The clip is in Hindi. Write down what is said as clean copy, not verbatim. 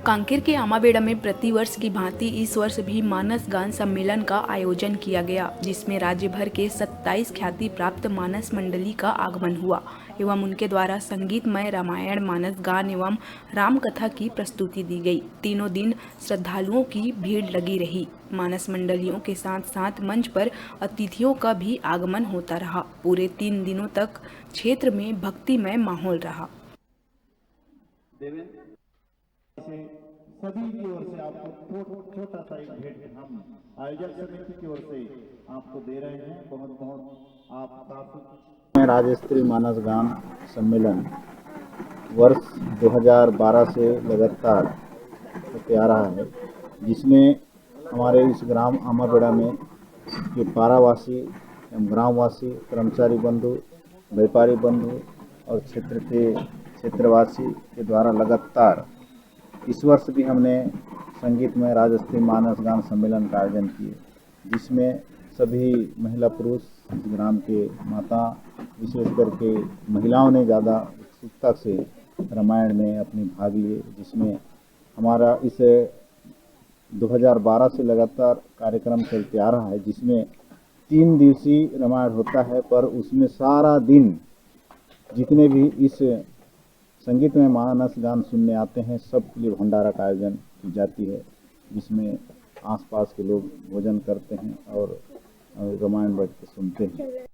कांकेर के आमाबेड़ा में प्रतिवर्ष की भांति इस वर्ष भी मानस गान सम्मेलन का आयोजन किया गया, जिसमें राज्य भर के 27 ख्याति प्राप्त मानस मंडली का आगमन हुआ एवं उनके द्वारा संगीतमय रामायण, मानस गान एवं राम कथा की प्रस्तुति दी गई। तीनों दिन श्रद्धालुओं की भीड़ लगी रही। मानस मंडलियों के साथ साथ मंच पर अतिथियों का भी आगमन होता रहा। पूरे 3 दिनों तक क्षेत्र में भक्तिमय माहौल रहा। सभी की ओर से आपको छोटा सा एक भेंट हम आयोजक समिति की ओर से आपको दे रहे हैं। बहुत बहुत आप राज्य स्तरीय मानस गान सम्मेलन वर्ष 2012 से लगातार होते आ रहा है, जिसमें हमारे इस ग्राम आमाबेड़ा में के पारावासी एवं ग्रामवासी, कर्मचारी बंधु, व्यापारी बंधु और क्षेत्र के क्षेत्रवासी के द्वारा लगातार इस वर्ष भी हमने संगीतमय राज्य स्तरीय मानस गान सम्मेलन का आयोजन किए, जिसमें सभी महिला पुरुष ग्राम के माता, विशेष करके महिलाओं ने ज़्यादा उत्सुकता से रामायण में अपनी भाग लिए, जिसमें हमारा इस 2012 से लगातार कार्यक्रम चलते आ रहा है, जिसमें 3 दिवसीय रामायण होता है, पर उसमें सारा दिन जितने भी इस संगीत में मानस गान सुनने आते हैं, सबके लिए भंडारा का आयोजन की जाती है, जिसमें आसपास के लोग भोजन करते हैं और रामायण बैठ के सुनते हैं।